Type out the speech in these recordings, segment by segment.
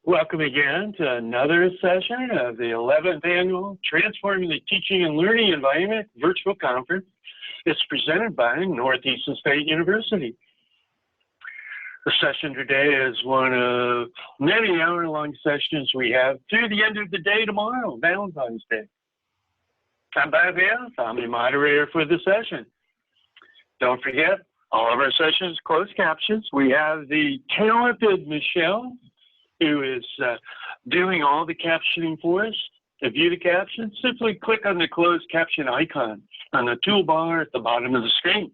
Welcome again to another session of the 11th Annual Transforming the Teaching and Learning Environment Virtual Conference. It's presented by Northeastern State University. The session today is one of many hour-long sessions we have through the end of the day tomorrow, Valentine's Day. I'm Bob Hales. I'm the moderator for the session. Don't forget, all of our sessions closed captions. We have the talented Michelle, who is doing all the captioning for us. To view the captions, simply click on the closed caption icon on the toolbar at the bottom of the screen.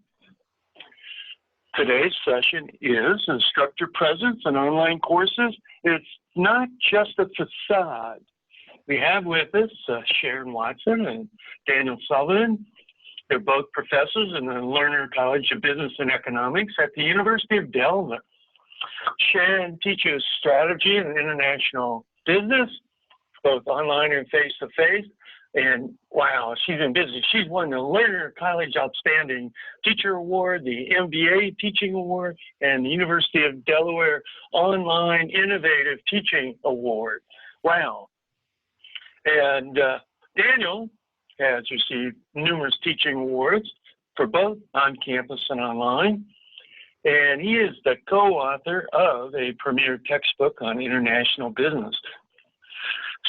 Today's session is Instructor Presence and Online Courses. It's not just a facade. We have with us Sharon Watson and Daniel Sullivan. They're both professors in the Lerner College of Business and Economics at the University of Delaware. Sharon teaches strategy and international business, both online and face-to-face. And wow, she's been busy. She's won the Lerner College Outstanding Teacher Award, the MBA Teaching Award, and the University of Delaware Online Innovative Teaching Award. Wow. And Daniel has received numerous teaching awards for both on campus and online. And he is the co-author of a premier textbook on international business.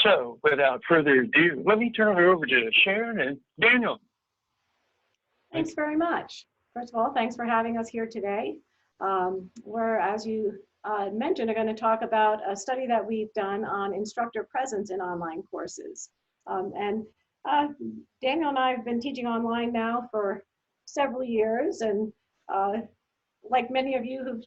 So without further ado, let me turn it over to Sharon and Daniel. Thanks very much. First of all, thanks for having us here today. We're, as you mentioned, are going to talk about a study that we've done on instructor presence in online courses. Daniel and I have been teaching online now for several years, and like many of you who've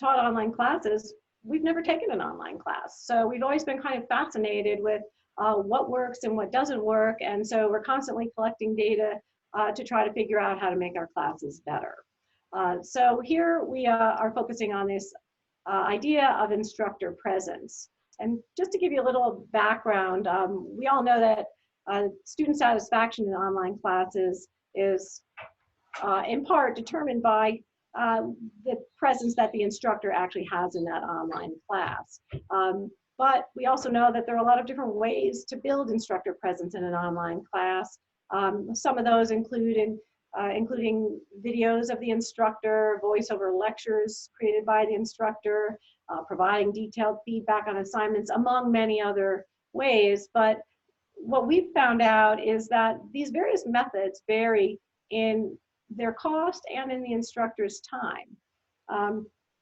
taught online classes, we've never taken an online class. So we've always been kind of fascinated with what works and what doesn't work. And so we're constantly collecting data to try to figure out how to make our classes better. So here we are focusing on this idea of instructor presence. And just to give you a little background, we all know that student satisfaction in online classes is in part determined by the presence that the instructor actually has in that online class. But we also know that there are a lot of different ways to build instructor presence in an online class. Some of those including videos of the instructor, voiceover lectures created by the instructor, providing detailed feedback on assignments, among many other ways. But what we've found out is that these various methods vary in their cost and in the instructor's time.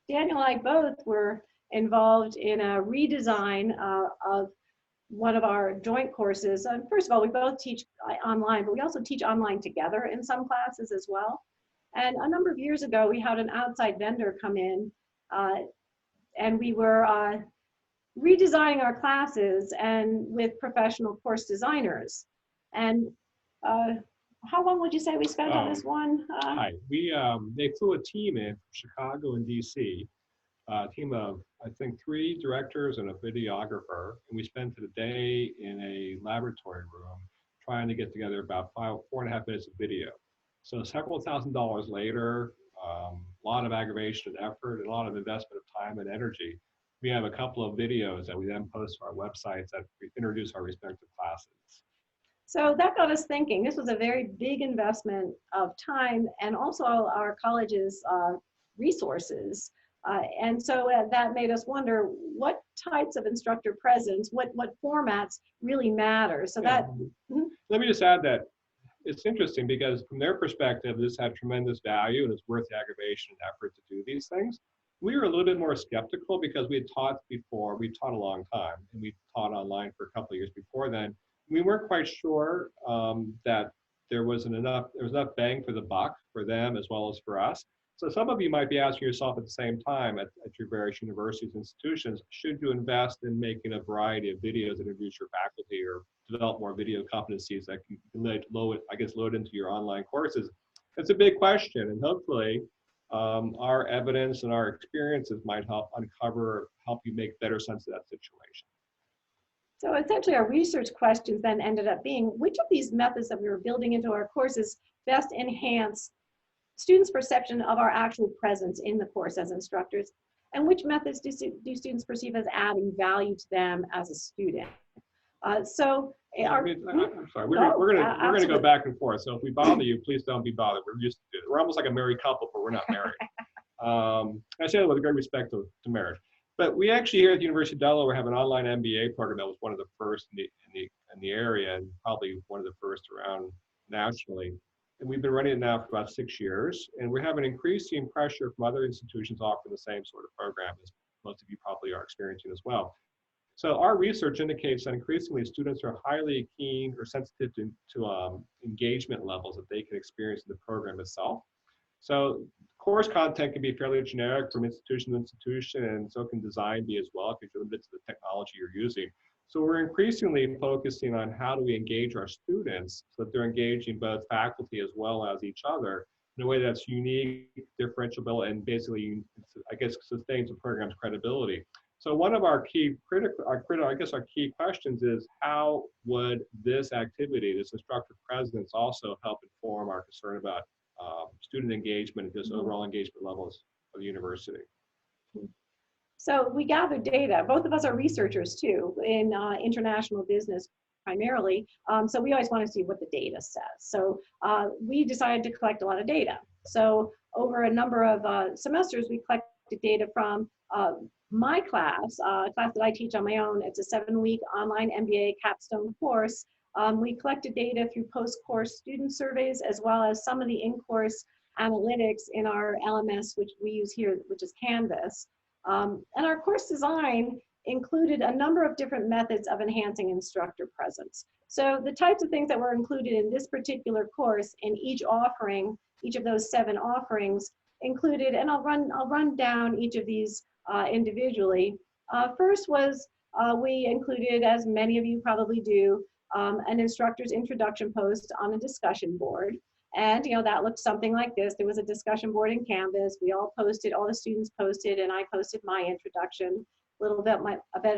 Daniel and I both were involved in a redesign of one of our joint courses. First of all, we both teach online, but we also teach online together in some classes as well. And a number of years ago, we had an outside vendor come in and we were redesigning our classes and with professional course designers. And how long would you say we spent on this one? Hi, they flew a team in from Chicago and DC, a team of, I think, 3 directors and a videographer. And we spent the day in a laboratory room trying to get together about 4.5 minutes of video. So several $1,000s later, a lot of aggravation and effort, and a lot of investment of time and energy. We have a couple of videos that we then post to our websites that introduce our respective classes. So that got us thinking. This was a very big investment of time and also our college's resources. And so that made us wonder what types of instructor presence, what formats really matter. So yeah. Let me just add that it's interesting because from their perspective, this had tremendous value and it's worth the aggravation and effort to do these things. We were a little bit more skeptical because we had taught before. We taught a long time and we taught online for a couple of years before then. We weren't quite sure that there was enough bang for the buck for them as well as for us. So some of you might be asking yourself at the same time at your various universities and institutions, should you invest in making a variety of videos that introduce your faculty or develop more video competencies that can load into your online courses? It's a big question, and hopefully our evidence and our experiences might help you make better sense of that situation. So essentially our research questions then ended up being, which of these methods that we were building into our courses best enhance students' perception of our actual presence in the course as instructors, and which methods do students perceive as adding value to them as a student. I'm sorry, we're gonna go back and forth. So if we bother you, please don't be bothered. We're almost like a married couple, but we're not married. I say that with great respect to marriage. But we actually here at the University of Delaware have an online MBA program that was one of the first in the area, and probably one of the first around nationally. And we've been running it now for about 6 years, and we're having increasing pressure from other institutions offering the same sort of program, as most of you probably are experiencing as well. So our research indicates that increasingly students are highly keen or sensitive to engagement levels that they can experience in the program itself. So course content can be fairly generic from institution to institution, and so can design be as well if you're limited to the technology you're using. So we're increasingly focusing on how do we engage our students so that they're engaging both faculty as well as each other in a way that's unique, differentiable, and basically, I guess, sustains the program's credibility. So one of our key key questions is, how would this activity, this instructor presence, also help inform our concern about student engagement and just overall engagement levels of the university? So we gather data. Both of us are researchers too in international business primarily. So we always want to see what the data says. So we decided to collect a lot of data. So over a number of semesters, we collected data from my class, a class that I teach on my own. It's a 7-week online MBA capstone course. We collected data through post-course student surveys, as well as some of the in-course analytics in our LMS, which we use here, which is Canvas. And our course design included a number of different methods of enhancing instructor presence. So the types of things that were included in this particular course in each offering, each of those 7 offerings included, and I'll run down each of these individually. First was we included, as many of you probably do, an instructor's introduction post on a discussion board. And that looked something like this. There was a discussion board in Canvas. We all posted, all the students posted, and I posted my introduction, a little bit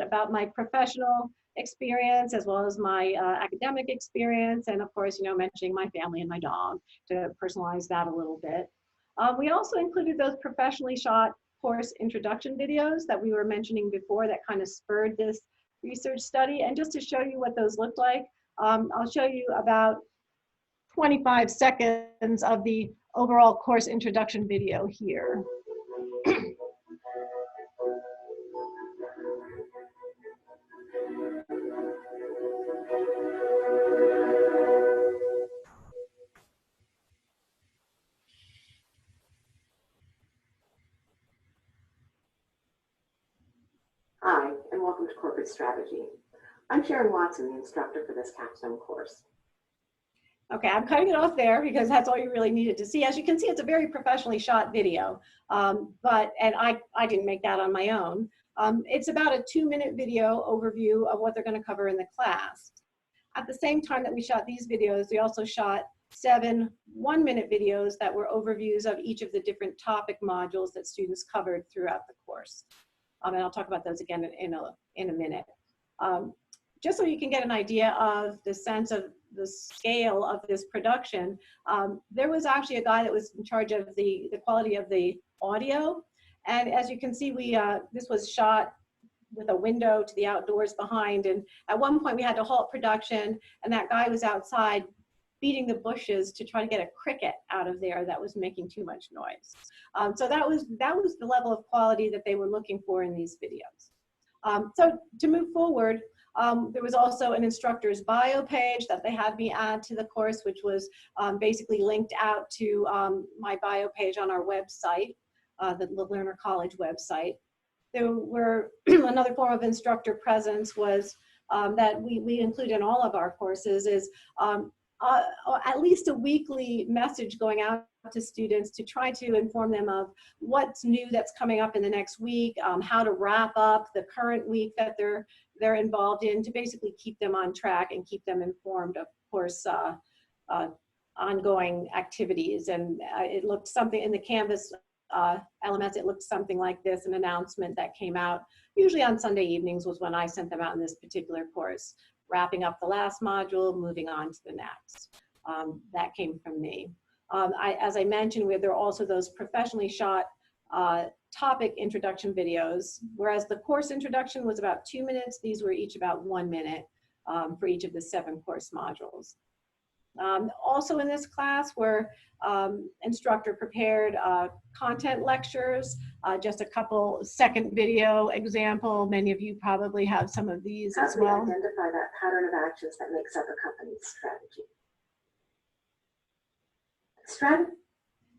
about my professional experience as well as my academic experience, and of course, mentioning my family and my dog to personalize that a little bit. We also included those professionally shot course introduction videos that we were mentioning before that kind of spurred this research study. And just to show you what those looked like, I'll show you about 25 seconds of the overall course introduction video here. Hi, and welcome to Corporate Strategy. I'm Sharon Watson, the instructor for this capstone course. Okay, I'm cutting it off there because that's all you really needed to see. As you can see, it's a very professionally shot video, and I didn't make that on my own. It's about a 2-minute video overview of what they're going to cover in the class. At the same time that we shot these videos, we also shot 7 1-minute videos that were overviews of each of the different topic modules that students covered throughout the course. And I'll talk about those again in a minute. Just so you can get an idea of the sense of the scale of this production, there was actually a guy that was in charge of the quality of the audio. And as you can see, this was shot with a window to the outdoors behind. And at one point we had to halt production, and that guy was outside beating the bushes to try to get a cricket out of there that was making too much noise. So that was the level of quality that they were looking for in these videos. So to move forward, there was also an instructor's bio page that they had me add to the course, which was basically linked out to my bio page on our website, the Learner College website. There were another form of instructor presence was that we include in all of our courses is at least a weekly message going out to students to try to inform them of what's new that's coming up in the next week, how to wrap up the current week that they're involved in, to basically keep them on track and keep them informed, of course, ongoing activities. And it looked something in the Canvas LMS, it looked something like this, an announcement that came out usually on Sunday evenings was when I sent them out in this particular course, wrapping up the last module, moving on to the next. That came from me. As I mentioned, there are also those professionally shot topic introduction videos, whereas the course introduction was about 2 minutes. These were each about 1 minute for each of the 7 course modules. Also in this class were instructor prepared content lectures, just a couple second video example. Many of you probably have some of these as well. How do we identify that pattern of actions that makes up a company's strategy?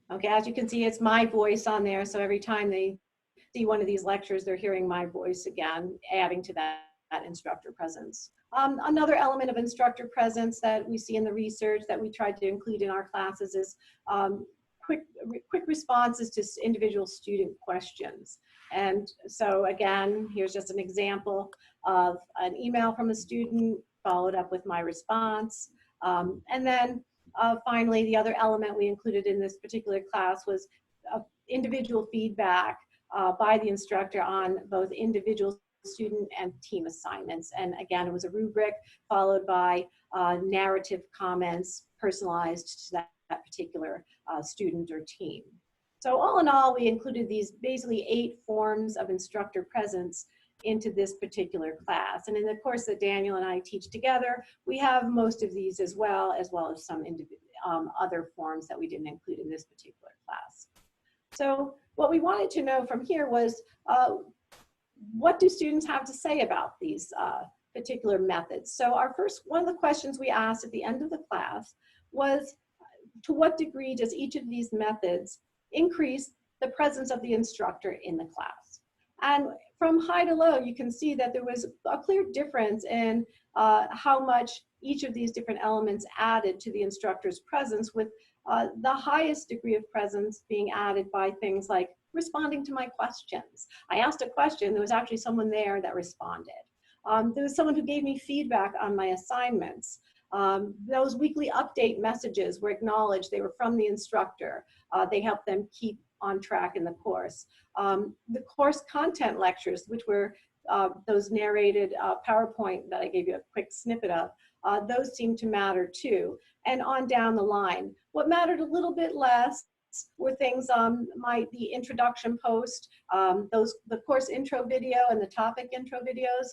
Okay, as you can see, it's my voice on there. So every time they see one of these lectures, they're hearing my voice again, adding to that instructor presence. Another element of instructor presence that we see in the research that we tried to include in our classes is quick responses to individual student questions. And so again, here's just an example of an email from a student followed up with my response. And then finally, the other element we included in this particular class was individual feedback by the instructor on both individual student and team assignments. And again, it was a rubric followed by narrative comments personalized to that particular student or team. So all in all, we included these basically 8 forms of instructor presence into this particular class. And in the course that Daniel and I teach together, we have most of these as well as some other forms that we didn't include in this particular class. So what we wanted to know from here was, what do students have to say about these particular methods? So one of the questions we asked at the end of the class was, to what degree does each of these methods increase the presence of the instructor in the class? And from high to low, you can see that there was a clear difference in how much each of these different elements added to the instructor's presence, with the highest degree of presence being added by things like responding to my questions. I asked a question, there was actually someone there that responded. There was someone who gave me feedback on my assignments. Those weekly update messages were acknowledged, they were from the instructor. They helped them keep on track in the course. The course content lectures, which were those narrated PowerPoint that I gave you a quick snippet of, those seemed to matter too. And on down the line. What mattered a little bit less were things the introduction post, the course intro video and the topic intro videos.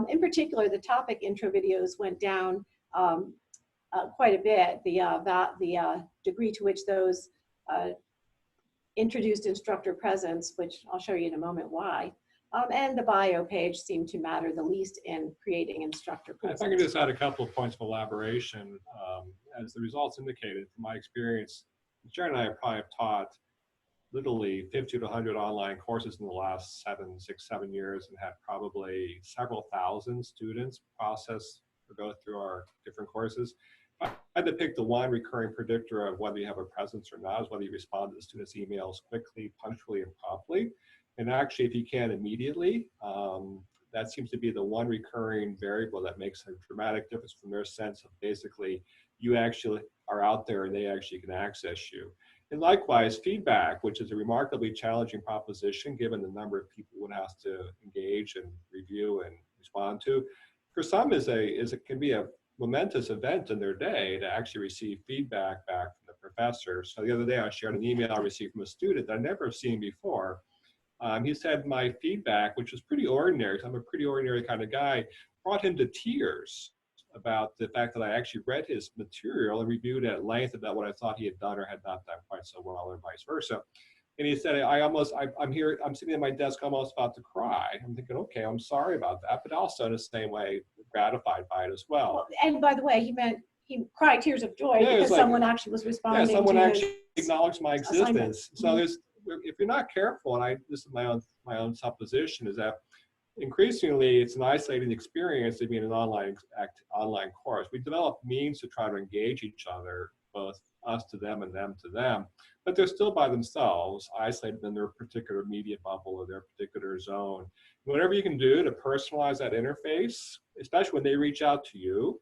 In particular, the topic intro videos went down quite a bit. The degree to which those introduced instructor presence, which I'll show you in a moment why. And the bio page seemed to matter the least in creating instructor presence. If I can just add a couple of points of elaboration, as the results indicated, from my experience, Sharon and I probably have taught literally 50 to 100 online courses in the last 7 years, and had probably several thousand students process or go through our different courses. I had to pick the one recurring predictor of whether you have a presence or not is whether you respond to the students' emails quickly, punctually, and promptly. And actually, if you can immediately, that seems to be the one recurring variable that makes a dramatic difference from their sense of basically you actually are out there and they actually can access you. And likewise, feedback, which is a remarkably challenging proposition given the number of people one has to engage and review and respond to. For some, it can be a momentous event in their day to actually receive feedback back from the professor. So the other day I shared an email I received from a student that I'd never seen before. He said my feedback, which was pretty ordinary, because I'm a pretty ordinary kind of guy, brought him to tears about the fact that I actually read his material and reviewed at length about what I thought he had done or had not done quite so well, or vice versa. And he said, I'm sitting at my desk almost about to cry. I'm thinking, okay, I'm sorry about that, but also in the same way, gratified by it as well. And by the way, he cried tears of joy because someone actually was responding. Yeah, someone actually acknowledged my existence. So Mm-hmm. If you're not careful, and this is my own supposition, is that increasingly it's an isolating experience to be in an online course. We develop means to try to engage each other, both us to them and them to them, but they're still by themselves, isolated in their particular media bubble or their particular zone. Whatever you can do to personalize that interface, especially when they reach out to you,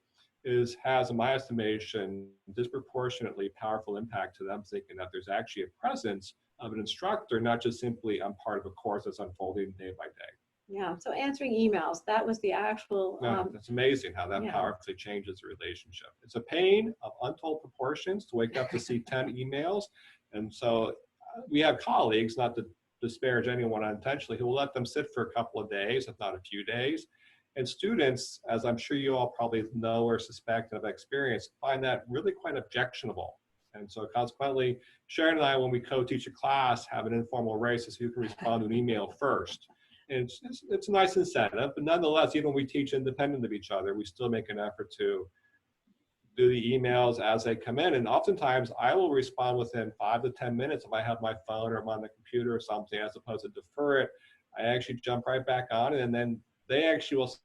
has, in my estimation, disproportionately powerful impact to them, thinking that there's actually a presence of an instructor, not just simply I'm part of a course that's unfolding day by day. Yeah, so answering emails, that was the actual. That's amazing how that powerfully changes the relationship. It's a pain of untold proportions to wake up to see 10 emails. And so we have colleagues, not to disparage anyone unintentionally, he will let them sit for a couple of days, if not a few days. And students, as I'm sure you all probably know or suspect and have experienced, find that really quite objectionable. And so consequently, Sharon and I, when we co-teach a class, have an informal race as who can respond to an email first. And it's a nice incentive, but nonetheless, even when we teach independent of each other, we still make an effort to do the emails as they come in. And oftentimes I will respond within 5 to 10 minutes if I have my phone or I'm on the computer or something, as opposed to defer it. I actually jump right back on it, and then they actually will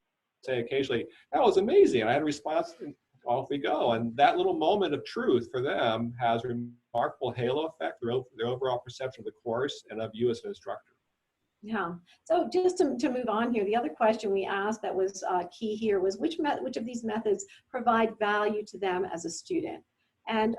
say occasionally, that was amazing. I had a response, and off we go. And that little moment of truth for them has a remarkable halo effect, their overall perception of the course and of you as an instructor. Yeah. So just to move on here, the other question we asked that was key here was which of these methods provide value to them as a student? And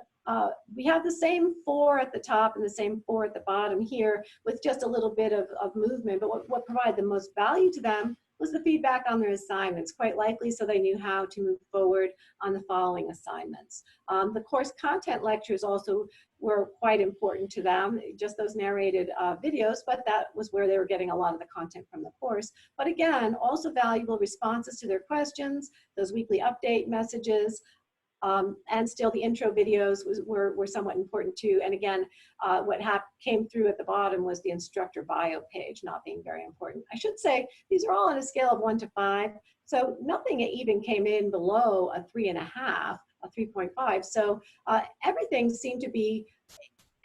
we have the same 4 at the top and the same 4 at the bottom here with just a little bit of movement. But what provided the most value to them was the feedback on their assignments, quite likely so they knew how to move forward on the following assignments. The course content lectures also were quite important to them, just those narrated videos, but that was where they were getting a lot of the content from the course. But again, also valuable responses to their questions, those weekly update messages, and still the intro videos were somewhat important too. And again, what came through at the bottom was the instructor bio page not being very important. I should say these are all on a scale of 1 to 5, so nothing even came in below a 3.5, a 3.5. So everything seemed to be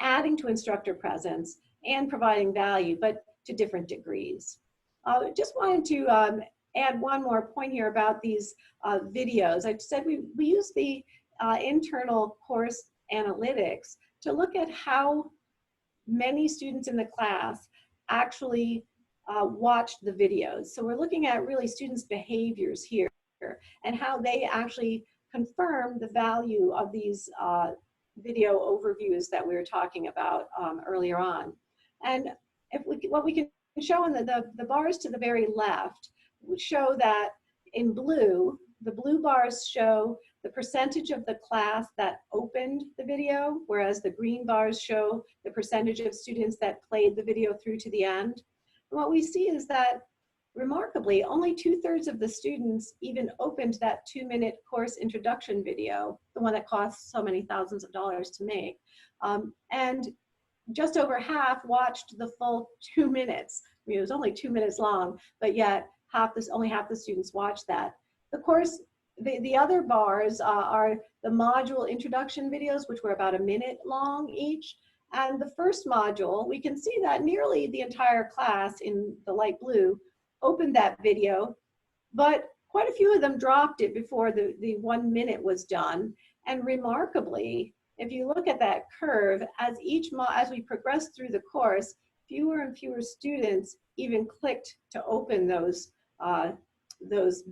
adding to instructor presence and providing value, but to different degrees. Just wanted to add one more point here about these videos. I said we use the internal course analytics to look at how many students in the class actually watched the videos. So we're looking at really students' behaviors here and how they actually confirm the value of these video overviews that we were talking about earlier on. And what we can show in the bars to the very left would show that in blue, the blue bars show the percentage of the class that opened the video, whereas the green bars show the percentage of students that played the video through to the end. And what we see is that, remarkably, only 2/3 of the students even opened that 2-minute course introduction video, the one that costs so many thousands of dollars to make. And just over half watched the full 2 minutes. I mean, it was only 2 minutes long, but yet only half the students watched that. Of course, the other bars are the module introduction videos, which were about 1 minute long each. And the first module, we can see that nearly the entire class in the light blue opened that video, but quite a few of them dropped it before the 1 minute was done. And remarkably, if you look at that curve, as we progressed through the course, fewer and fewer students even clicked to open those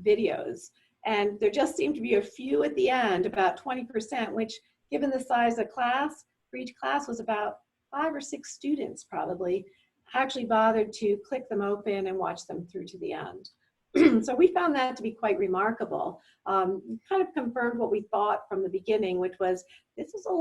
videos. And there just seemed to be a few at the end, about 20%, which given the size of class, for each class was about 5 or 6 students probably, actually bothered to click them open and watch them through to the end. So we found that to be quite remarkable. Kind of confirmed what we thought from the beginning, which was this was a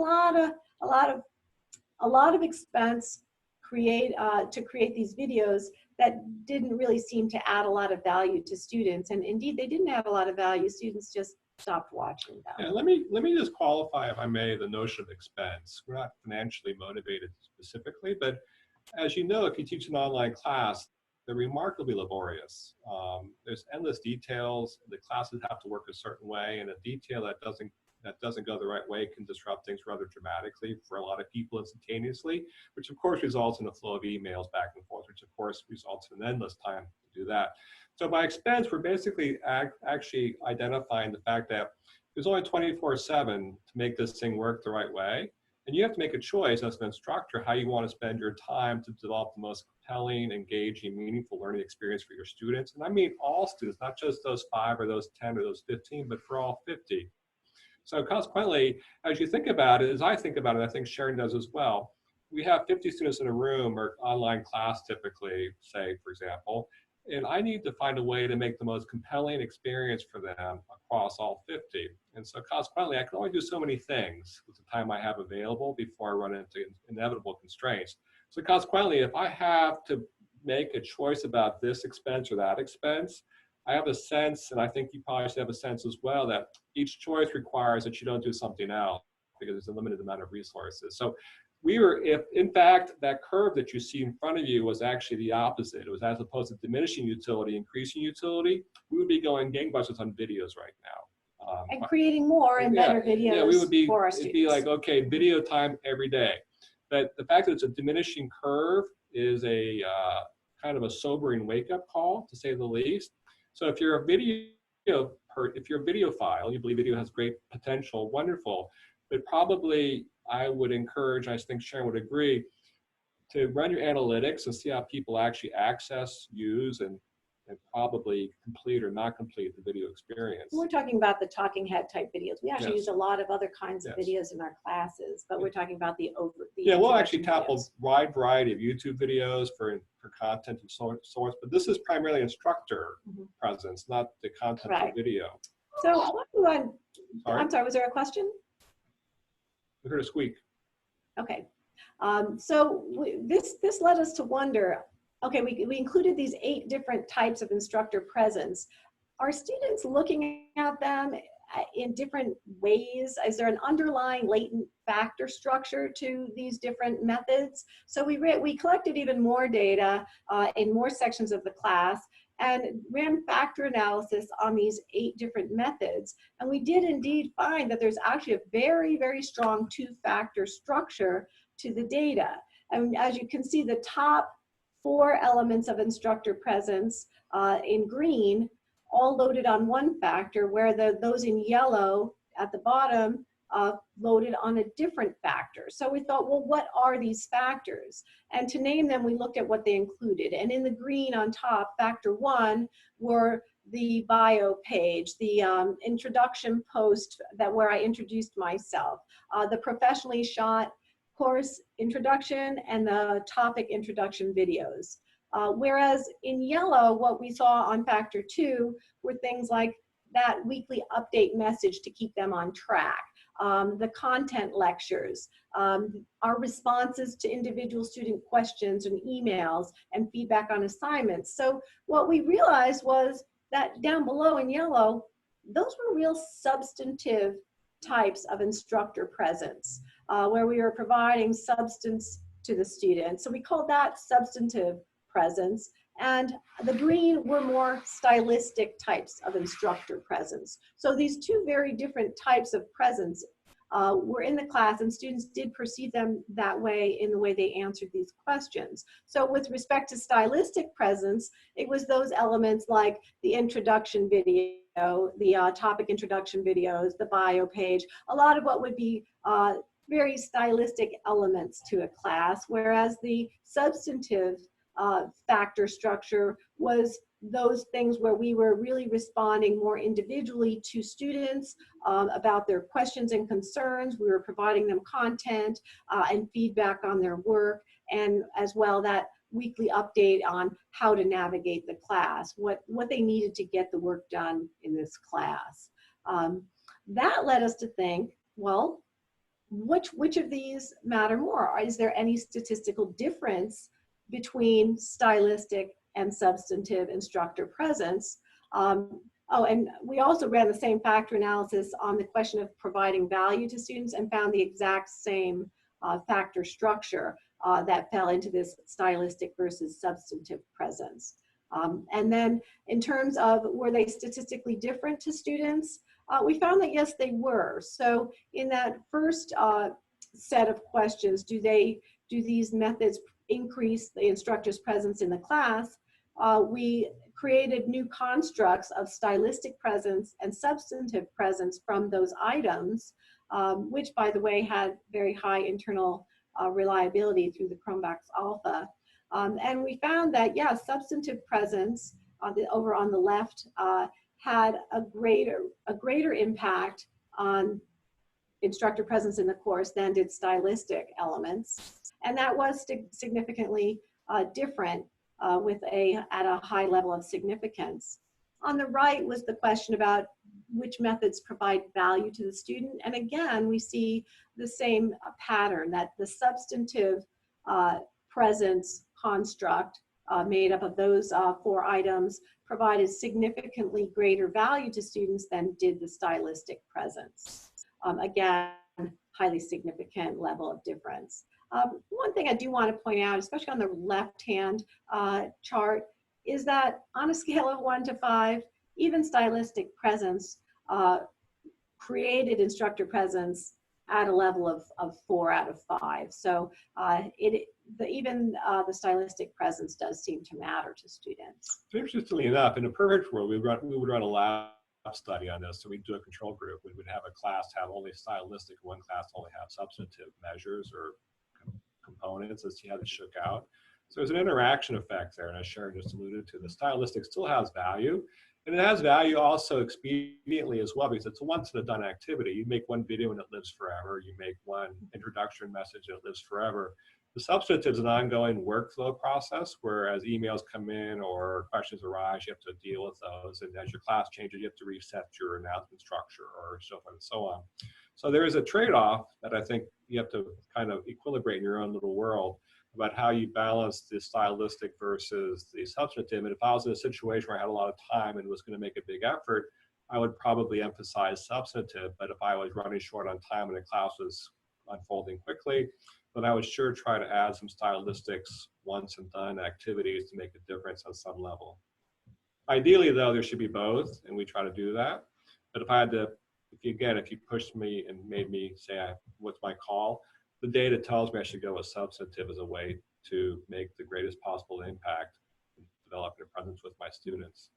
lot of expense to create these videos that didn't really seem to add a lot of value to students. And indeed, they didn't have a lot of value. Students just stopped watching them. Yeah, let me just qualify, if I may, the notion of expense. We're not financially motivated specifically, but as you know, if you teach an online class, they're remarkably laborious. There's endless details. The classes have to work a certain way, and a detail that doesn't go the right way can disrupt things rather dramatically for a lot of people instantaneously, which of course results in a flow of emails back and forth, which of course results in endless time to do that. So by expense, we're basically actually identifying the fact that there's only 24/7 to make this thing work the right way. And you have to make a choice as an instructor how you want to spend your time to develop the most compelling, engaging, meaningful learning experience for your students. And I mean all students, not just those 5 or those 10 or those 15, but for all 50. So consequently, as you think about it, as I think about it, I think Sharon does as well, we have 50 students in a room or online class typically, say, for example, and I need to find a way to make the most compelling experience for them across all 50. And so consequently, I can only do so many things with the time I have available before I run into inevitable constraints. So consequently, if I have to make a choice about this expense or that expense, I have a sense, and I think you probably should have a sense as well, that each choice requires that you don't do something else because there's a limited amount of resources. So if in fact that curve that you see in front of you was actually the opposite, it was as opposed to diminishing utility, increasing utility, we would be going gangbusters on videos right now. And creating more and better videos yeah, we would be, for our it'd students. be like, okay, video time every day. But the fact that it's a diminishing curve is a kind of a sobering wake-up call, to say the least. So if you're a videophile, you believe video has great potential, wonderful, but probably I would encourage, I think Sharon would agree, to run your analytics and see how people actually access, use, and probably complete or not complete the video experience. We're talking about the talking head type videos. We actually use a lot of other kinds of Yes. videos in our classes, but we're talking about the Yeah, we'll actually introduction tackle videos. a wide variety of YouTube videos for content and source, but this is primarily instructor presence, not the content Right. of video. So I want to move on. Sorry? I'm sorry, was there a question? We heard a squeak. Okay. This led us to wonder, okay, we included these 8 different types of instructor presence. Are students looking at them in different ways? Is there an underlying latent factor structure to these different methods? So we collected even more data in more sections of the class and ran factor analysis on these 8 different methods. And we did indeed find that there's actually a very, very strong 2-factor structure to the data. And as you can see, the top 4 elements of instructor presence in green all loaded on 1 factor, where those in yellow at the bottom loaded on a different factor. So we thought, well, what are these factors? And to name them, we looked at what they included. And in the green on top, factor 1 were the bio page, the introduction post where I introduced myself, the professionally shot course introduction, and the topic introduction videos. Whereas in yellow, what we saw on factor 2 were things like that weekly update message to keep them on track, the content lectures, our responses to individual student questions and emails, and feedback on assignments. So what we realized was that down below in yellow, those were real substantive types of instructor presence, where we were providing substance to the students. So we called that substantive presence. And the green were more stylistic types of instructor presence. So these 2 very different types of presence were in the class, and students did perceive them that way in the way they answered these questions. So with respect to stylistic presence, it was those elements like the introduction video, the topic introduction videos, the bio page, a lot of what would be very stylistic elements to a class, whereas the substantive factor structure was those things where we were really responding more individually to students about their questions and concerns. We were providing them content and feedback on their work, and as well that weekly update on how to navigate the class, what they needed to get the work done in this class. That led us to think, well, which of these matter more? Is there any statistical difference between stylistic and substantive instructor presence? Oh, and we also ran the same factor analysis on the question of providing value to students and found the exact same factor structure that fell into this stylistic versus substantive presence. And then in terms of were they statistically different to students, we found that yes, they were. So in that first set of questions, do these methods increase the instructor's presence in the class? We created new constructs of stylistic presence and substantive presence from those items, which by the way had very high internal reliability through the Chromebox Alpha. And we found that, yeah, substantive presence over on the left had a greater impact on instructor presence in the course than did stylistic elements. And that was significantly different at a high level of significance. On the right was the question about which methods provide value to the student. And again, we see the same pattern, that the substantive presence construct made up of those 4 items provided significantly greater value to students than did the stylistic presence. Again, highly significant level of difference. One thing I do want to point out, especially on the left-hand chart, is that on a scale of 1 to 5, even stylistic presence created instructor presence at a level of 4 out of 5. So even the stylistic presence does seem to matter to students. Interestingly enough, in a perfect world, we would run a lab study on this. So we'd do a control group. We would have a class have only stylistic, one class only have substantive measures or components, and see how they shook out. So there's an interaction effect there, and as Sharon just alluded to, the stylistic still has value. And it has value also expediently as well, because it's a once and a done activity. You make one video and it lives forever. You make one introduction message and it lives forever. The substantive is an ongoing workflow process, where as emails come in or questions arise, you have to deal with those. And as your class changes, you have to reset your announcement structure or so forth and so on. So there is a trade-off that I think you have to kind of equilibrate in your own little world about how you balance the stylistic versus the substantive. And if I was in a situation where I had a lot of time and was going to make a big effort, I would probably emphasize substantive. But if I was running short on time and the class was unfolding quickly, then I would sure try to add some stylistics once and done activities to make a difference on some level. Ideally, though, there should be both, and we try to do that. But if I had to, if you pushed me and made me say, what's my call? The data tells me I should go with substantive as a way to make the greatest possible impact and develop a presence with my students.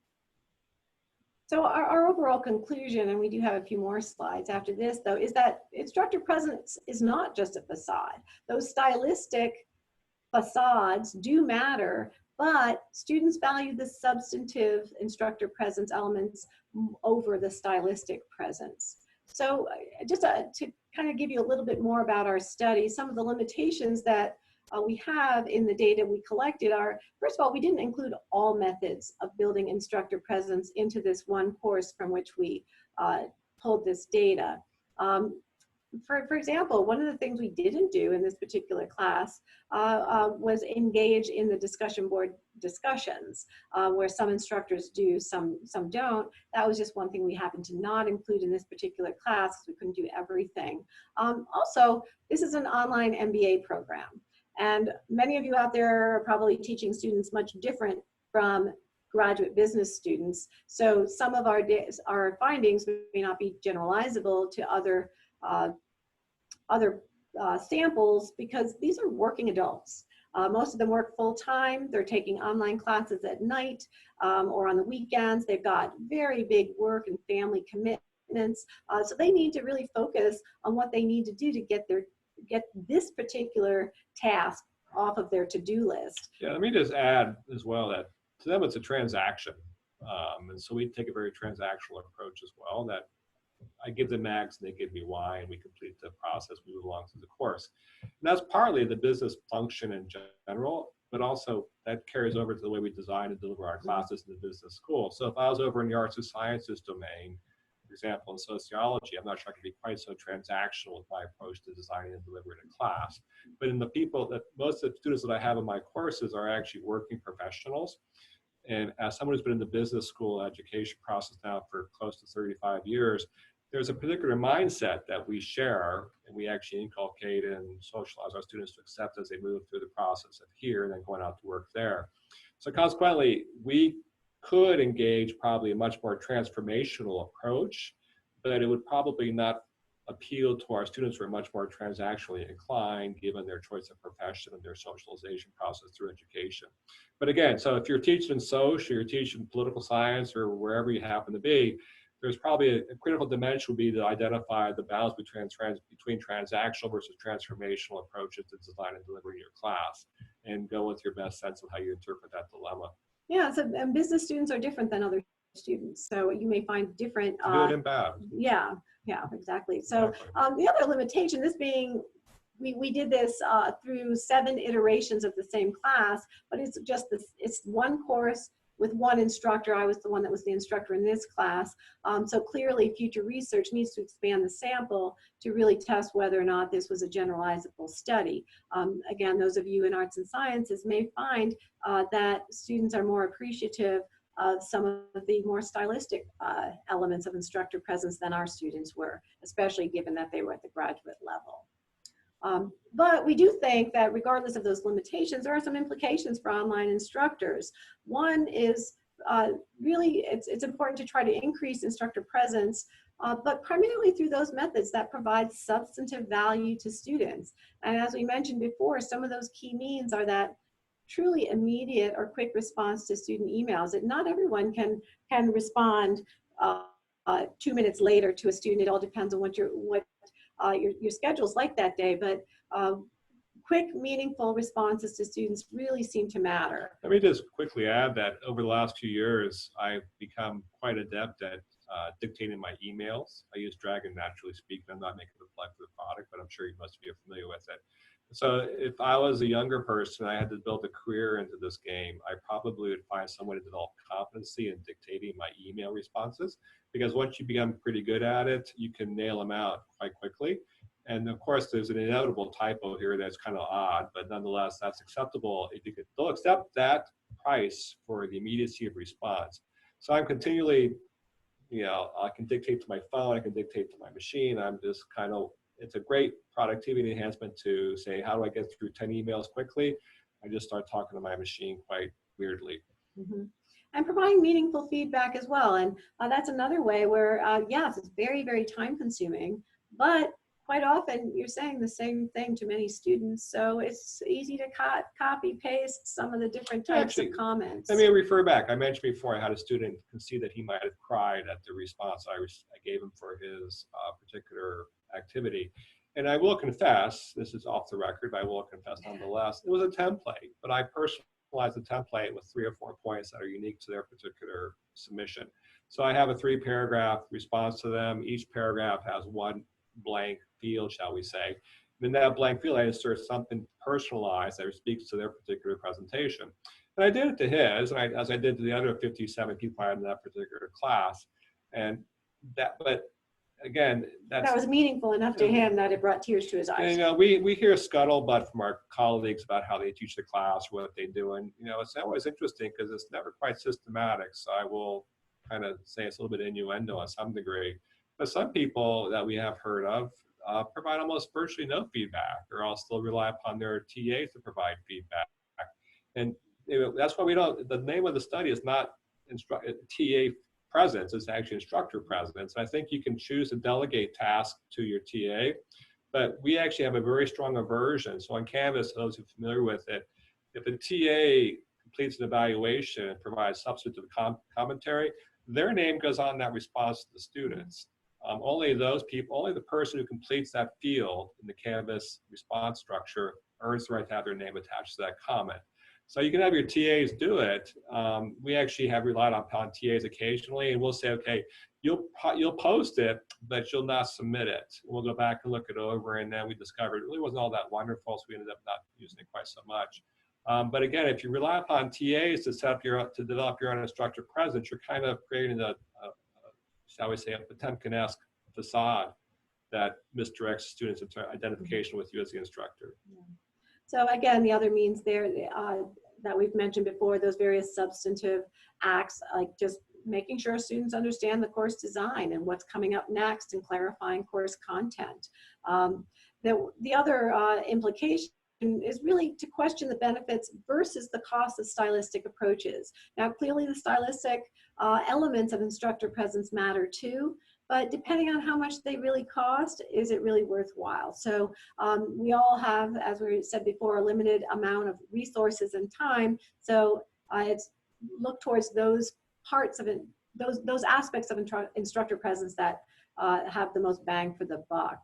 So our overall conclusion, and we do have a few more slides after this though, is that instructor presence is not just a facade. Those stylistic facades do matter, but students value the substantive instructor presence elements over the stylistic presence. So just to kind of give you a little bit more about our study, some of the limitations that we have in the data we collected are, first of all, we didn't include all methods of building instructor presence into this one course from which we pulled this data. For example, one of the things we didn't do in this particular class was engage in the discussion board discussions, where some instructors do, some don't. That was just one thing we happened to not include in this particular class because we couldn't do everything. Also, this is an online MBA program, and many of you out there are probably teaching students much different from graduate business students. So some of our findings may not be generalizable to other samples, because these are working adults. Most of them work full-time. They're taking online classes at night or on the weekends. They've got very big work and family commitments. So they need to really focus on what they need to do to get this particular task off of their to-do list. Yeah, let me just add as well that to them it's a transaction. And so we take a very transactional approach as well, that I give them X and they give me Y, and we complete the process, we move along through the course. And that's partly the business function in general, but also that carries over to the way we design and deliver our classes in the business school. So if I was over in the arts and sciences domain, for example, in sociology, I'm not sure I can be quite so transactional with my approach to designing and delivering a class. But in the people that most of the students that I have in my courses are actually working professionals. And as someone who's been in the business school education process now for close to 35 years, there's a particular mindset that we share, and we actually inculcate and socialize our students to accept as they move through the process of here and then going out to work there. So consequently, we could engage probably a much more transformational approach, but it would probably not appeal to our students who are much more transactionally inclined, given their choice of profession and their socialization process through education. But again, so if you're teaching social, you're teaching political science, or wherever you happen to be, there's probably a critical dimension would be to identify the balance between transactional versus transformational approaches to design and delivering your class, and go with your best sense of how you interpret that dilemma. Yeah, so and business students are different than other students, so you may find different. Good and bad. Yeah, exactly. So the other limitation, this being, we did this through 7 iterations of the same class, but it's just this, it's one course with one instructor. I was the one that was the instructor in this class. So clearly future research needs to expand the sample to really test whether or not this was a generalizable study. Again, those of you in arts and sciences may find that students are more appreciative of some of the more stylistic elements of instructor presence than our students were, especially given that they were at the graduate level. But we do think that regardless of those limitations, there are some implications for online instructors. One is really, it's important to try to increase instructor presence, but primarily through those methods that provide substantive value to students. And as we mentioned before, some of those key means are that truly immediate or quick response to student emails. That not everyone can respond 2 minutes later to a student. It all depends on what your schedule's like that day, but quick, meaningful responses to students really seem to matter. Let me just quickly add that over the last few years, I've become quite adept at dictating my emails. I use Dragon Naturally Speak. I'm not making a plug for the product, but I'm sure you must be familiar with it. So if I was a younger person, I had to build a career into this game, I probably would find someone to develop competency in dictating my email responses, because once you become pretty good at it, you can nail them out quite quickly. And of course, there's an inevitable typo here that's kind of odd, but nonetheless, that's acceptable. If you could, they'll accept that price for the immediacy of response. So I'm continually, I can dictate to my phone, I can dictate to my machine. I'm just kind of, it's a great productivity enhancement to say, how do I get through 10 emails quickly? I just start talking to my machine quite weirdly. Mm-hmm. And providing meaningful feedback as well. And that's another way where, yes, it's very, very time consuming, but quite often you're saying the same thing to many students. So it's easy to copy paste some of the different types of comments. Let me refer back. I mentioned before I had a student concede that he might have cried at the response I gave him for his particular activity. And I will confess, this is off the record, but I will confess nonetheless, it was a template, but I personalized the template with 3 or 4 points that are unique to their particular submission. So I have a 3-paragraph response to them. Each paragraph has one blank field, shall we say. And in that blank field, I insert something personalized that speaks to their particular presentation. And I did it to his, and as I did to the other 57 people I had in that particular class. And that, but again, that was meaningful enough to him that it brought tears to his eyes. And, we hear scuttlebutt from our colleagues about how they teach the class, what they do, and it's always interesting because it's never quite systematic. So I will kind of say it's a little bit innuendo on some degree. But some people that we have heard of provide almost virtually no feedback, or I'll still rely upon their TAs to provide feedback. And that's why we don't. The name of the study is not TA presence, it's actually instructor presence. And I think you can choose to delegate tasks to your TA, but we actually have a very strong aversion. So on Canvas, those who are familiar with it, if a TA completes an evaluation and provides substantive commentary, their name goes on that response to the students. Only those people, only the person who completes that field in the Canvas response structure earns the right to have their name attached to that comment. So you can have your TAs do it. We actually have relied upon TAs occasionally, and we'll say, okay, you'll post it, but you'll not submit it. We'll go back and look it over, and then we discovered it really wasn't all that wonderful, so we ended up not using it quite so much. But again, if you rely upon TAs to develop your own instructor presence, you're kind of creating a shall we say, a Potemkin-esque facade that misdirects students' identification with you as the instructor. Yeah. So again, the other means there that we've mentioned before, those various substantive acts, like just making sure students understand the course design and what's coming up next and clarifying course content. The other implication is really to question the benefits versus the cost of stylistic approaches. Now, clearly the stylistic elements of instructor presence matter too, but depending on how much they really cost, is it really worthwhile? So we all have, as we said before, a limited amount of resources and time. So it's look towards those parts of it, those aspects of instructor presence that have the most bang for the buck.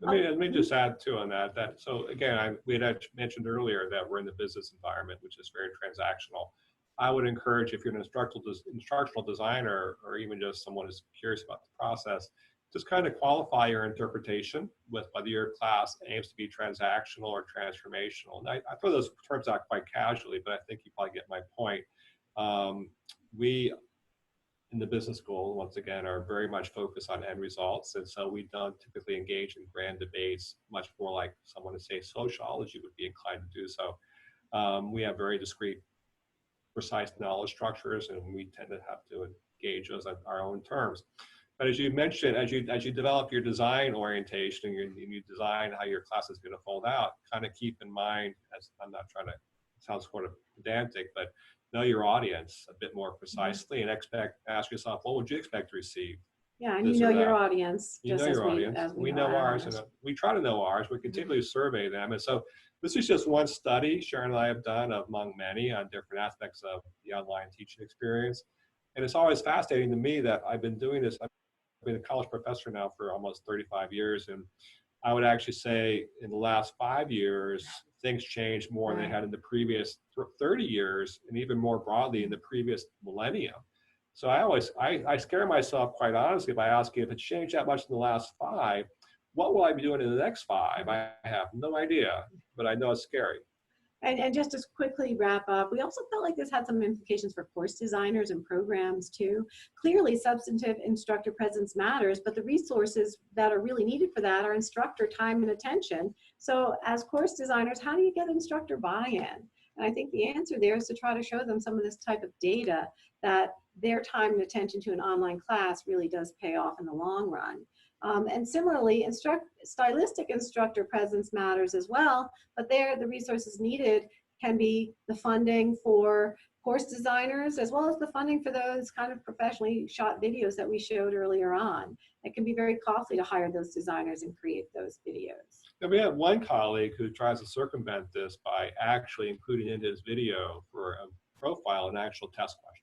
Let me just add too on that. So again, we had mentioned earlier that we're in the business environment, which is very transactional. I would encourage, if you're an instructional designer, or even just someone who's curious about the process, just kind of qualify your interpretation with whether your class aims to be transactional or transformational. And I throw those terms out quite casually, but I think you probably get my point. we in the business school, once again, are very much focused on end results. And so we don't typically engage in grand debates, much more like someone to say sociology would be inclined to do so. We have very discrete, precise knowledge structures, and we tend to have to engage those on our own terms. But as you mentioned, as you develop your design orientation and you design how your class is going to fold out, kind of keep in mind, as I'm not trying to sound sort of pedantic, but know your audience a bit more precisely and ask yourself, what would you expect to receive? Yeah, and you know your audience. You know your audience. We know ours, and we try to know ours. We continually survey them. And so this is just one study Sharon and I have done among many on different aspects of the online teaching experience. And it's always fascinating to me that I've been doing this. I've been a college professor now for almost 35 years. And I would actually say in the last 5 years, things changed more than they had in the previous 30 years, and even more broadly in the previous millennium. So I scare myself quite honestly by asking, if it's changed that much in the last 5, what will I be doing in the next 5? I have no idea, but I know it's scary. And just to quickly wrap up, we also felt like this had some implications for course designers and programs too. Clearly, substantive instructor presence matters, but the resources that are really needed for that are instructor time and attention. So as course designers, how do you get instructor buy-in? And I think the answer there is to try to show them some of this type of data that their time and attention to an online class really does pay off in the long run. And similarly, stylistic instructor presence matters as well, but there the resources needed can be the funding for course designers as well as the funding for those kind of professionally shot videos that we showed earlier on. It can be very costly to hire those designers and create those videos. And we have one colleague who tries to circumvent this by actually including in his video for a profile an actual test question.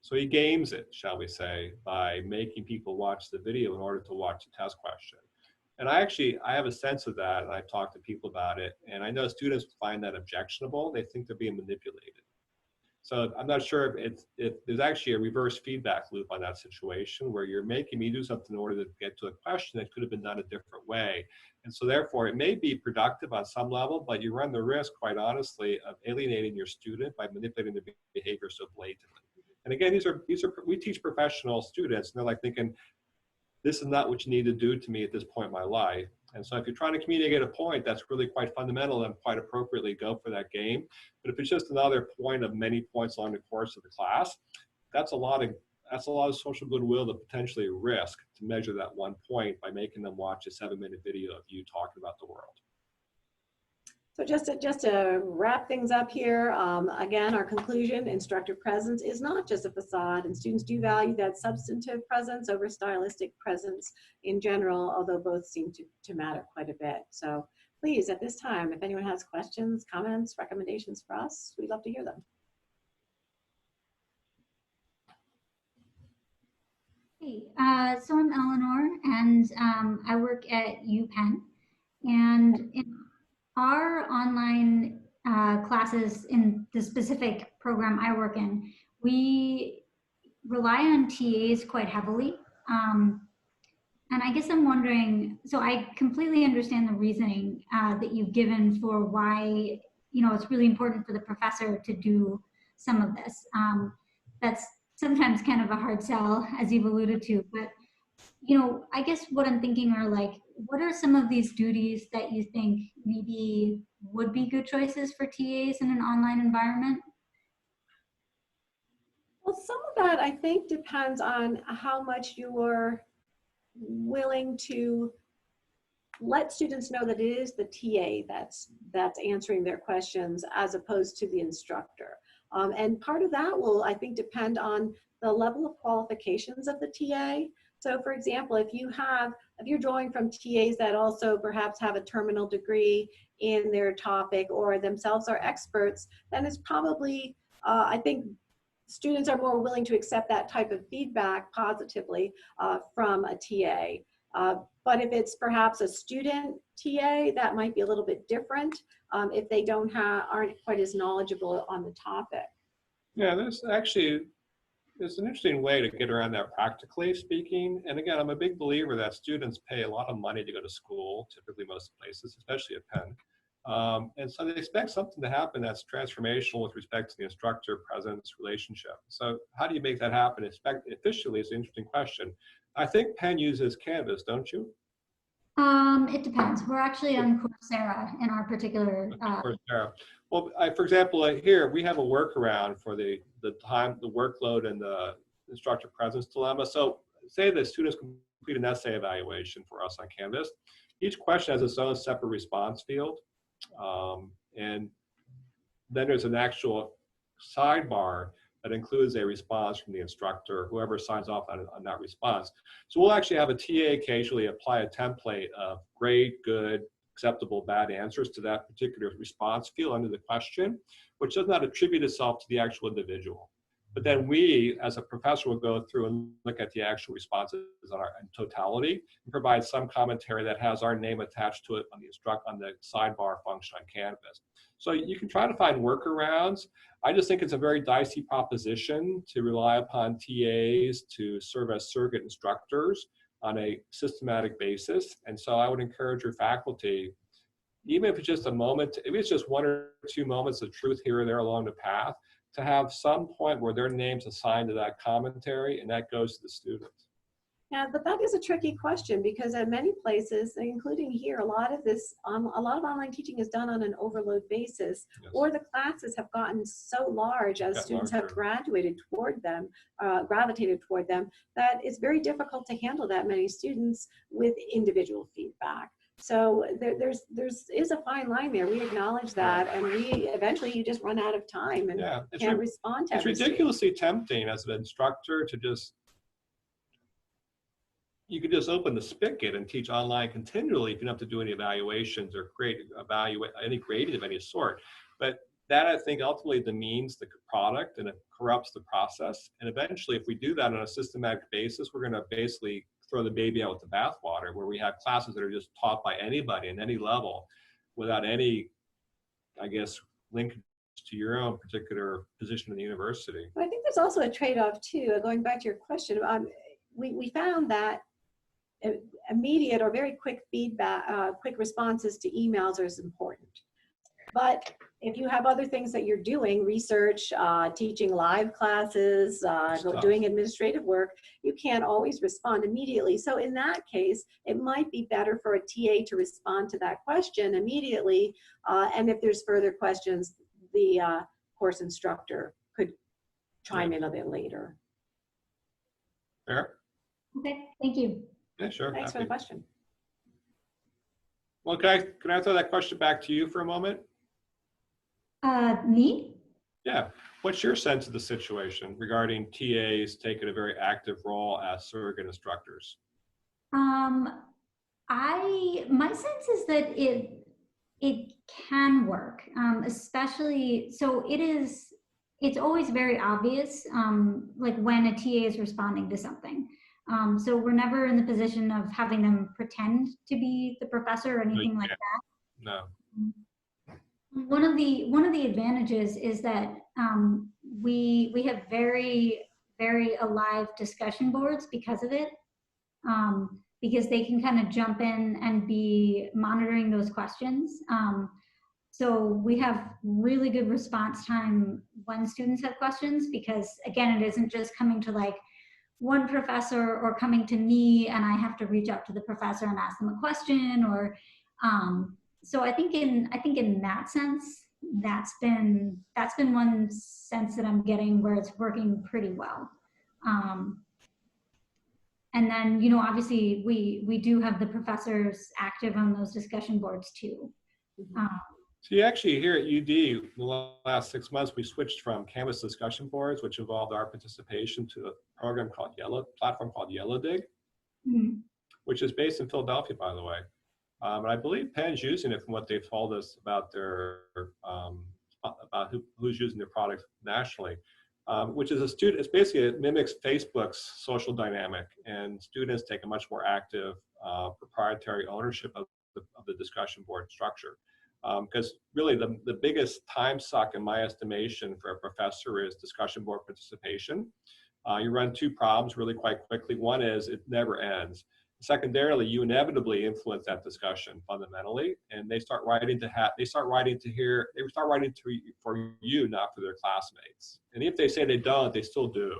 So he games it, shall we say, by making people watch the video in order to watch the test question. And I have a sense of that, and I've talked to people about it, and I know students find that objectionable. They think they're being manipulated. So I'm not sure if there's actually a reverse feedback loop on that situation where you're making me do something in order to get to a question that could have been done a different way. And so therefore it may be productive on some level, but you run the risk, quite honestly, of alienating your student by manipulating their behavior so blatantly. And again, we teach professional students, and they're like thinking, this is not what you need to do to me at this point in my life. And so if you're trying to communicate a point that's really quite fundamental, and quite appropriately go for that game. But if it's just another point of many points along the course of the class, that's a lot of social goodwill to potentially risk to measure that one point by making them watch a 7-minute video of you talking about the world. So just to wrap things up here, again, our conclusion, instructor presence is not just a facade, and students do value that substantive presence over stylistic presence in general, although both seem to matter quite a bit. So please, at this time, if anyone has questions, comments, recommendations for us, we'd love to hear them. Hey, so I'm Eleanor, and I work at UPenn, and in our online classes in the specific program I work in, we rely on TAs quite heavily. And I guess I'm wondering, so I completely understand the reasoning that you've given for why, it's really important for the professor to do some of this. That's sometimes kind of a hard sell, as you've alluded to, but I guess what I'm thinking are like, what are some of these duties that you think maybe would be good choices for TAs in an online environment? Well, some of that I think depends on how much you're willing to let students know that it is the TA that's answering their questions as opposed to the instructor. And part of that will, I think, depend on the level of qualifications of the TA. So for example, if you're drawing from TAs that also perhaps have a terminal degree in their topic or themselves are experts, then it's probably, I think students are more willing to accept that type of feedback positively from a TA. But if it's perhaps a student TA, that might be a little bit different if they aren't quite as knowledgeable on the topic. Yeah, there's an interesting way to get around that practically speaking. And again, I'm a big believer that students pay a lot of money to go to school, typically most places, especially at Penn. And so they expect something to happen that's transformational with respect to the instructor presence relationship. So how do you make that happen efficiently is an interesting question. I think Penn uses Canvas, don't you? It depends. We're actually on Coursera in our particular. Coursera. Well, for example, here we have a workaround for the time, the workload, and the instructor presence dilemma. So say the students complete an essay evaluation for us on Canvas. Each question has its own separate response field. And then there's an actual sidebar that includes a response from the instructor, whoever signs off on that response. So we'll actually have a TA occasionally apply a template of great, good, acceptable, bad answers to that particular response field under the question, which does not attribute itself to the actual individual. But then we, as a professor, will go through and look at the actual responses in totality and provide some commentary that has our name attached to it on the sidebar function on Canvas. So you can try to find workarounds. I just think it's a very dicey proposition to rely upon TAs to serve as surrogate instructors on a systematic basis. And so I would encourage your faculty, even if it's just a moment, if it's just 1 or 2 moments of truth here or there along the path, to have some point where their name's assigned to that commentary and that goes to the students. Yeah, but that is a tricky question because at many places, including here, a lot of online teaching is done on an overload basis, yes. Or the classes have gotten so large as students have gravitated toward them, that it's very difficult to handle that many students with individual feedback. So there is a fine line there. We acknowledge that, and eventually you just run out of time and can't respond to everything. It's ridiculously tempting as an instructor to just, you could just open the spigot and teach online continually if you don't have to do any evaluations or evaluate any grading of any sort. But that, I think, ultimately demeans the product and it corrupts the process. And eventually, if we do that on a systematic basis, we're going to basically throw the baby out with the bathwater, where we have classes that are just taught by anybody at any level without any, I guess, link to your own particular position in the university. I think there's also a trade-off too, going back to your question. We found that immediate or very quick feedback, quick responses to emails is important. But if you have other things that you're doing, research, teaching live classes, doing administrative work, you can't always respond immediately. So in that case, it might be better for a TA to respond to that question immediately. And if there's further questions, the course instructor could chime in a bit later. Fair. Okay, thank you. Yeah, sure. Thanks for the question. Well, can I throw that question back to you for a moment? Me? Yeah. What's your sense of the situation regarding TAs taking a very active role as surrogate instructors? My sense is that it can work, especially, so it's always very obvious, like when a TA is responding to something. So we're never in the position of having them pretend to be the professor or anything like that. No. One of the advantages is that we have very, very alive discussion boards because of it, because they can kind of jump in and be monitoring those questions. So we have really good response time when students have questions, because again, it isn't just coming to like one professor or coming to me and I have to reach out to the professor and ask them a question, or so I think in that sense, that's been one sense that I'm getting where it's working pretty well. And then, you know, obviously we do have the professors active on those discussion boards too. So you actually here at UD, the last 6 months, we switched from Canvas discussion boards, which involved our participation, to a platform called Yellowdig, which is based in Philadelphia, by the way. And I believe Penn's using it from what they've told us about their, about who's using their product nationally, which is it's basically, it mimics Facebook's social dynamic, and students take a much more active proprietary ownership of the discussion board structure. Because really the biggest time suck in my estimation for a professor is discussion board participation. You run 2 problems really quite quickly. One is it never ends. secondarily, you inevitably influence that discussion fundamentally, and they start writing for you, not for their classmates. And if they say they don't, they still do,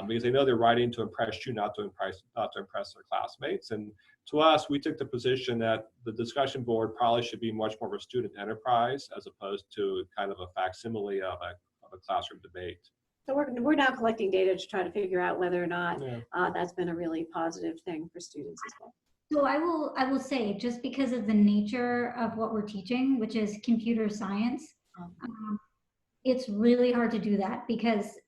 because they know they're writing to impress you, not to impress their classmates. And to us, we took the position that the discussion board probably should be much more of a student enterprise as opposed to kind of a facsimile of a classroom debate. So we're now collecting data to try to figure out whether or not Yeah. that's been a really positive thing for students as well. So I will say, just because of the nature of what we're teaching, which is computer science, it's really hard to do that because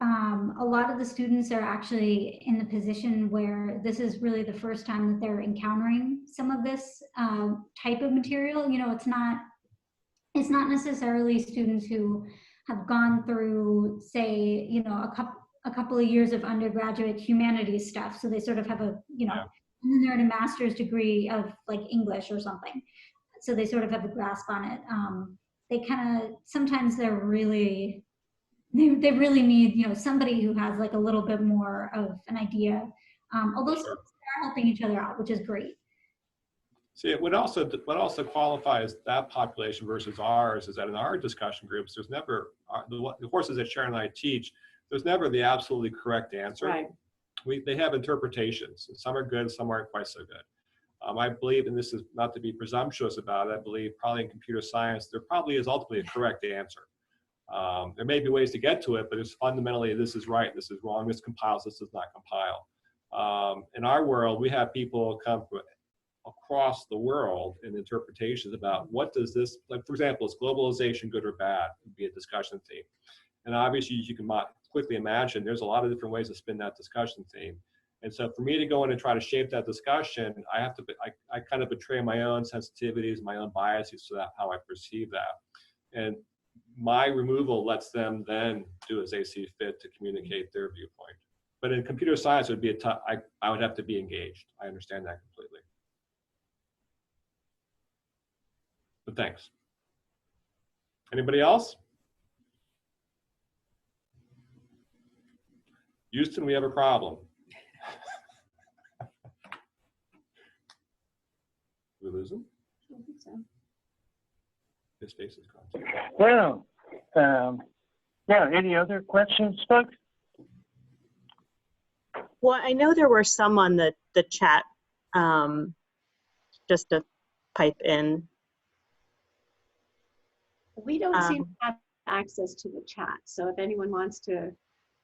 a lot of the students are actually in the position where this is really the first time that they're encountering some of this type of material. You know, it's not necessarily students who have gone through, say, you know, a couple of years of undergraduate humanities stuff. So they sort of have a, you know, and then they're in a master's degree of like English or something. So they sort of have a grasp on it. They kind of, sometimes they really need, you know, somebody who has like a little bit more of an idea. Although Sure. students are helping each other out, which is great. See, what also qualifies that population versus ours is that in our discussion groups, there's never, the courses that Sharon and I teach, there's never the absolutely correct answer. Right. They have interpretations. Some are good, some aren't quite so good. I believe, and this is not to be presumptuous about it, I believe probably in computer science, there probably is ultimately a correct answer. There may be ways to get to it, but it's fundamentally, this is right, this is wrong, this compiles, this does not compile. In our world, we have people come from across the world in interpretations about what does this, like for example, is globalization good or bad, would be a discussion theme. And obviously you can quickly imagine there's a lot of different ways to spin that discussion theme. And so for me to go in and try to shape that discussion, I kind of betray my own sensitivities, my own biases to that, how I perceive that. And my removal lets them then do as they see fit to communicate their viewpoint. But in computer science, it would be I would have to be engaged. I understand that completely. But thanks. Anybody else? Houston, we have a problem. Did we lose him? I don't think so. His face is gone. Well, yeah, any other questions, folks? Well, I know there were some on the chat, just to pipe in. We don't seem to have access to the chat. So if anyone wants to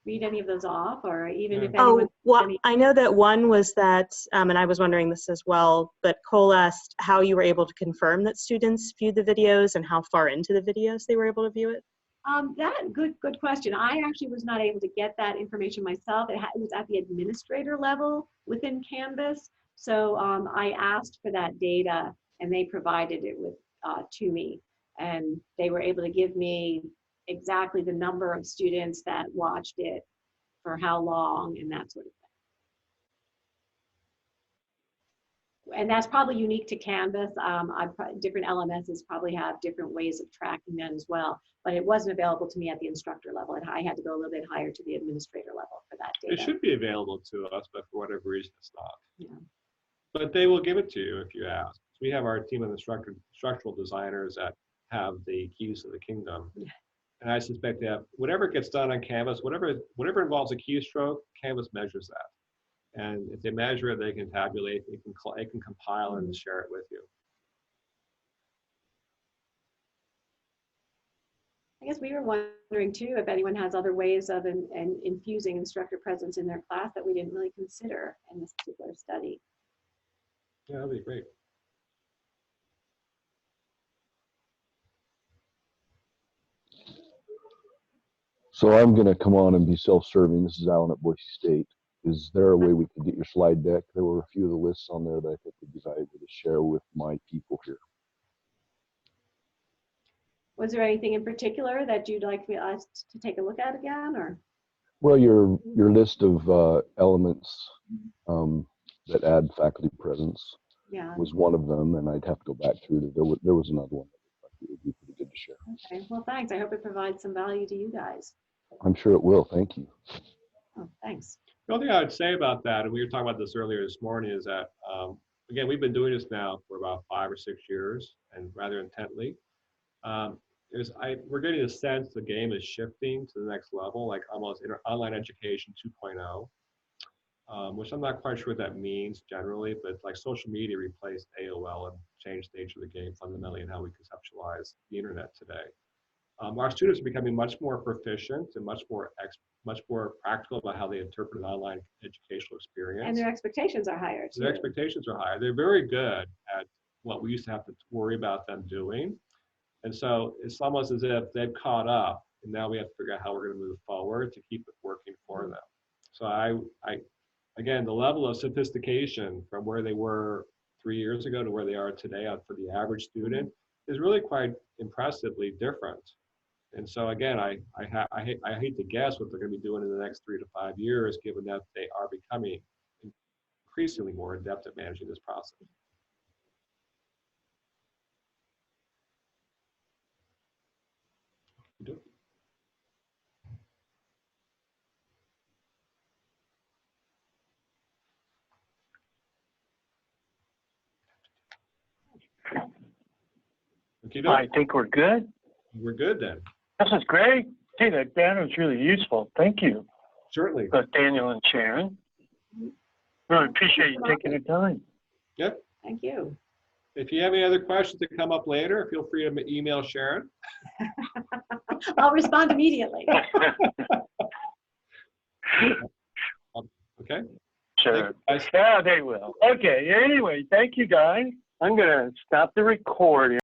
read any of those off, or even if anyone. Oh, well, I know that one was that, and I was wondering this as well, but Cole asked how you were able to confirm that students viewed the videos and how far into the videos they were able to view it. Good question. I actually was not able to get that information myself. It was at the administrator level within Canvas. So I asked for that data and they provided it to me. And they were able to give me exactly the number of students that watched it for how long and that sort of thing. And that's probably unique to Canvas. Different LMSs probably have different ways of tracking that as well, but it wasn't available to me at the instructor level. I had to go a little bit higher to the administrator level for that data. It should be available to us, but for whatever reason, it's not. Yeah. But they will give it to you if you ask. We have our team of instructional designers that have the keys to the kingdom. Yeah. And I suspect that whatever gets done on Canvas, whatever involves a keystroke, Canvas measures that. And if they measure it, they can tabulate, it can compile and share it with you. I guess we were wondering too if anyone has other ways of infusing instructor presence in their class that we didn't really consider in this particular study. Yeah, that'd be great. So I'm going to come on and be self-serving. This is Alan at Boise State. Is there a way we can get your slide deck? There were a few of the lists on there that I think would be valuable to share with my people here. Was there anything in particular that you'd like us to take a look at again, or? Well, your list of elements that add faculty presence was one of them, and I'd have to go back through. There was another one that it would be pretty good to share. Okay, well, thanks. I hope it provides some value to you guys. I'm sure it will. Thank you. Oh, thanks. The only thing I would say about that, and we were talking about this earlier this morning, is that, again, we've been doing this now for about 5 or 6 years and rather intently. We're getting a sense the game is shifting to the next level, like almost online education 2.0, which I'm not quite sure what that means generally, but like social media replaced AOL and changed the nature of the game fundamentally in how we conceptualize the internet today. Our students are becoming much more proficient and much more practical about how they interpret an online educational experience. And their expectations are higher too. Their expectations are higher. They're very good at what we used to have to worry about them doing. And so it's almost as if they've caught up, and now we have to figure out how we're going to move forward to keep it working for them. So again, the level of sophistication from where they were 3 years ago to where they are today for the average student is really quite impressively different. And so again, I hate to guess what they're going to be doing in the next 3 to 5 years, given that they are becoming increasingly more adept at managing this process. I think we're good. We're good then. This is great. Hey, that was really useful. Thank you. Certainly. Both Daniel and Sharon. Really appreciate you taking the time. Yep. Thank you. If you have any other questions that come up later, feel free to email Sharon. I'll respond immediately. Okay. Sure. Yeah, they will. Okay. Anyway, thank you guys. I'm going to stop the recording.